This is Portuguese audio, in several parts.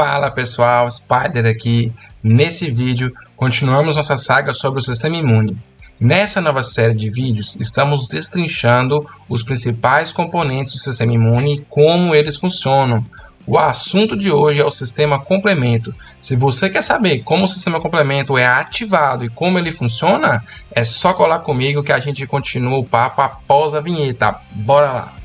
Fala pessoal, Spider aqui. Nesse vídeo, continuamos nossa saga sobre o sistema imune. Nessa nova série de vídeos, estamos destrinchando os principais componentes do sistema imune e como eles funcionam. O assunto de hoje é o sistema complemento. Se você quer saber como o sistema complemento é ativado e como ele funciona, é só colar comigo que a gente continua o papo após a vinheta. Bora lá!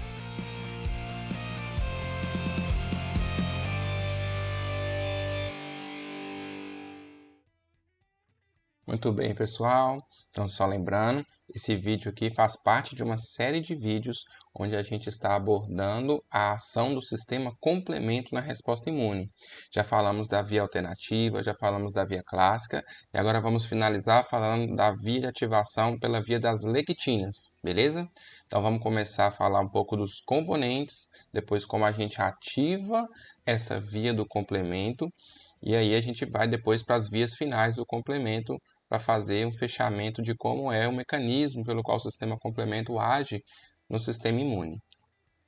Muito bem, pessoal. Então, só lembrando, esse vídeo aqui faz parte de uma série de vídeos onde a gente está abordando a ação do sistema complemento na resposta imune. Já falamos da via alternativa, já falamos da via clássica e agora vamos finalizar falando da via de ativação pela via das lectinas, beleza? Então, vamos começar a falar um pouco dos componentes, depois como a gente ativa essa via do complemento e aí a gente vai depois para as vias finais do complemento para fazer um fechamento de como é o mecanismo pelo qual o sistema complemento age no sistema imune.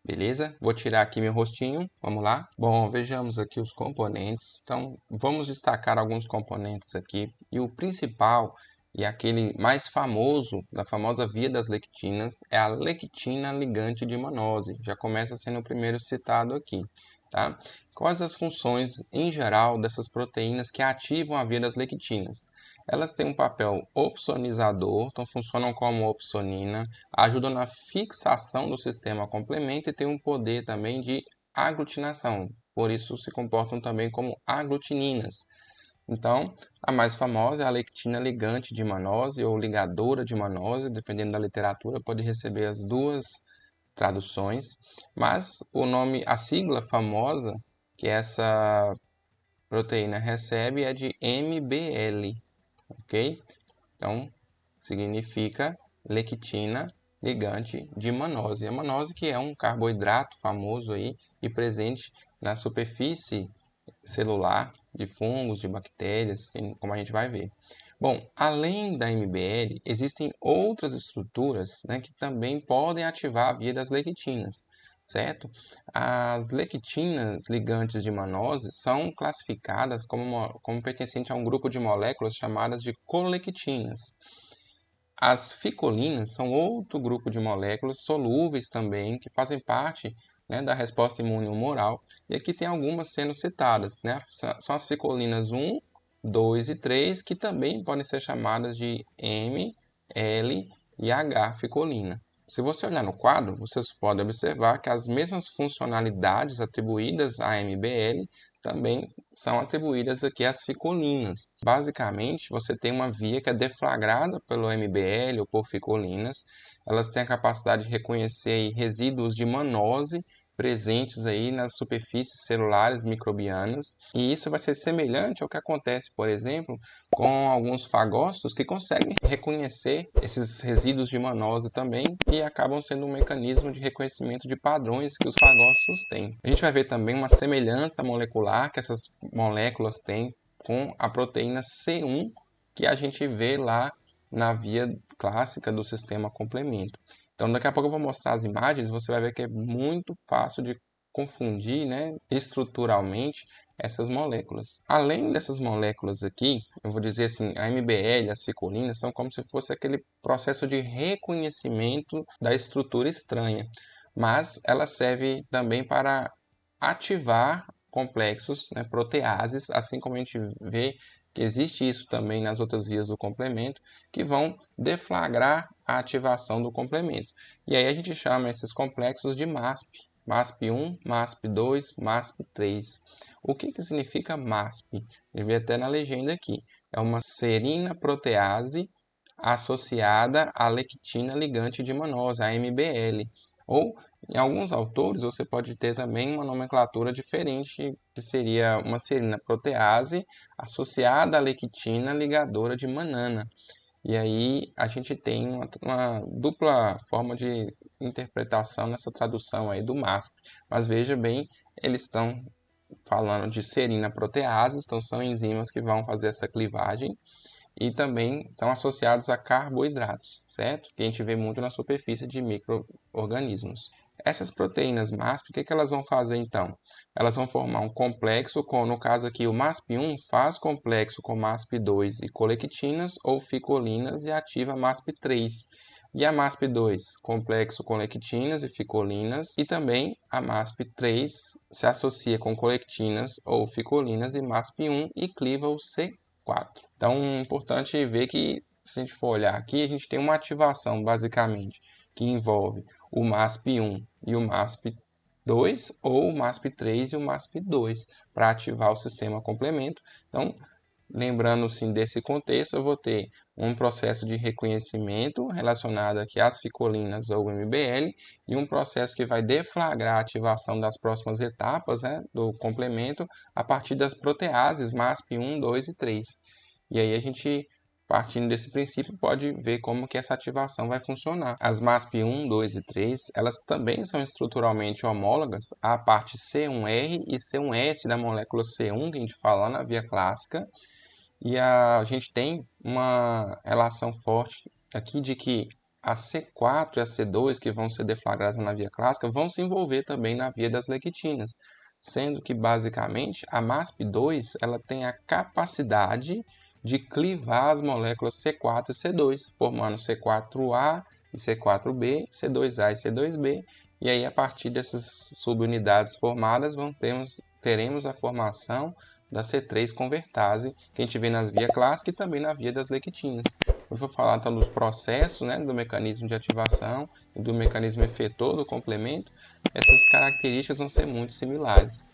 Beleza? Vou tirar aqui meu rostinho, vamos lá? Bom, vejamos aqui os componentes. Então, vamos destacar alguns componentes aqui. E o principal, e aquele mais famoso, da famosa via das lectinas, é a lectina ligante de mannose. Já começa sendo o primeiro citado aqui. Tá? Quais as funções, em geral, dessas proteínas que ativam a via das lectinas? Elas têm um papel opsonizador, então funcionam como opsonina, ajudam na fixação do sistema complemento e têm um poder também de aglutinação, por isso se comportam também como aglutininas. Então, a mais famosa é a lectina ligante de mannose ou ligadora de mannose, dependendo da literatura, pode receber as duas traduções, mas a sigla famosa que essa proteína recebe é de MBL, ok? Então, significa lectina ligante de mannose. A mannose que é um carboidrato famoso aí e presente na superfície celular de fungos, de bactérias, como a gente vai ver. Bom, além da MBL, existem outras estruturas, né, que também podem ativar a via das lectinas, certo? As lectinas ligantes de mannose são classificadas como pertencentes a um grupo de moléculas chamadas de colectinas. As ficolinas são outro grupo de moléculas solúveis também, que fazem parte, né, da resposta imune humoral. E aqui tem algumas sendo citadas, né? São as ficolinas 1, 2 e 3, que também podem ser chamadas de M, L e H ficolina. Se você olhar no quadro, vocês podem observar que as mesmas funcionalidades atribuídas à MBL também são atribuídas aqui às ficolinas. Basicamente, você tem uma via que é deflagrada pelo MBL ou por ficolinas. Elas têm a capacidade de reconhecer resíduos de mannose presentes aí nas superfícies celulares microbianas, e isso vai ser semelhante ao que acontece, por exemplo, com alguns fagócitos que conseguem reconhecer esses resíduos de mannose também e acabam sendo um mecanismo de reconhecimento de padrões que os fagócitos têm. A gente vai ver também uma semelhança molecular que essas moléculas têm com a proteína C1 que a gente vê lá na via clássica do sistema complemento. Então, daqui a pouco eu vou mostrar as imagens, você vai ver que é muito fácil de confundir, né, estruturalmente essas moléculas. Além dessas moléculas aqui, eu vou dizer assim, a MBL, as ficolinas, são como se fosse aquele processo de reconhecimento da estrutura estranha, mas ela serve também para ativar complexos, né, proteases, assim como a gente vê que existe isso também nas outras vias do complemento, que vão deflagrar a ativação do complemento. E aí a gente chama esses complexos de MASP. MASP1, MASP2, MASP3. O que significa MASP? Eu vi até na legenda aqui. É uma serina protease associada à lectina ligante de mannose, a MBL. Ou, em alguns autores, você pode ter também uma nomenclatura diferente, que seria uma serina protease associada à lectina ligadora de Mannana. E aí a gente tem uma dupla forma de interpretação nessa tradução aí do MASP. Mas veja bem, eles estão falando de serina proteases, então são enzimas que vão fazer essa clivagem e também estão associados a carboidratos, certo? Que a gente vê muito na superfície de micro-organismos. Essas proteínas MASP, o que elas vão fazer então? Elas vão formar um complexo com, no caso aqui, o MASP1 faz complexo com MASP2 e colectinas ou ficolinas e ativa MASP3. E a MASP2, complexo com lectinas e ficolinas, e também a MASP3 se associa com colectinas ou ficolinas e MASP1 e cliva o C4. Então, é importante ver que, se a gente for olhar aqui, a gente tem uma ativação, basicamente, que envolve o MASP1 e o MASP2, ou o MASP3 e o MASP2, para ativar o sistema complemento. Então, lembrando sim desse contexto, eu vou ter um processo de reconhecimento relacionado aqui às ficolinas ou MBL e um processo que vai deflagrar a ativação das próximas etapas, né, do complemento a partir das proteases MASP1, 2 e 3. E aí a gente, partindo desse princípio, pode ver como que essa ativação vai funcionar. As MASP1, 2 e 3, elas também são estruturalmente homólogas à parte C1R e C1S da molécula C1, que a gente fala lá na via clássica, e a gente tem uma relação forte aqui de que a C4 e a C2, que vão ser deflagradas na via clássica, vão se envolver também na via das lectinas, sendo que, basicamente, a MASP2 ela tem a capacidade de clivar as moléculas C4 e C2, formando C4A e C4B, C2A e C2B, e aí, a partir dessas subunidades formadas, teremos a formação da C3 convertase, que a gente vê nas vias clássicas e também na via das lectinas. Eu vou falar então dos processos, né, do mecanismo de ativação e do mecanismo efetor do complemento. Essas características vão ser muito similares.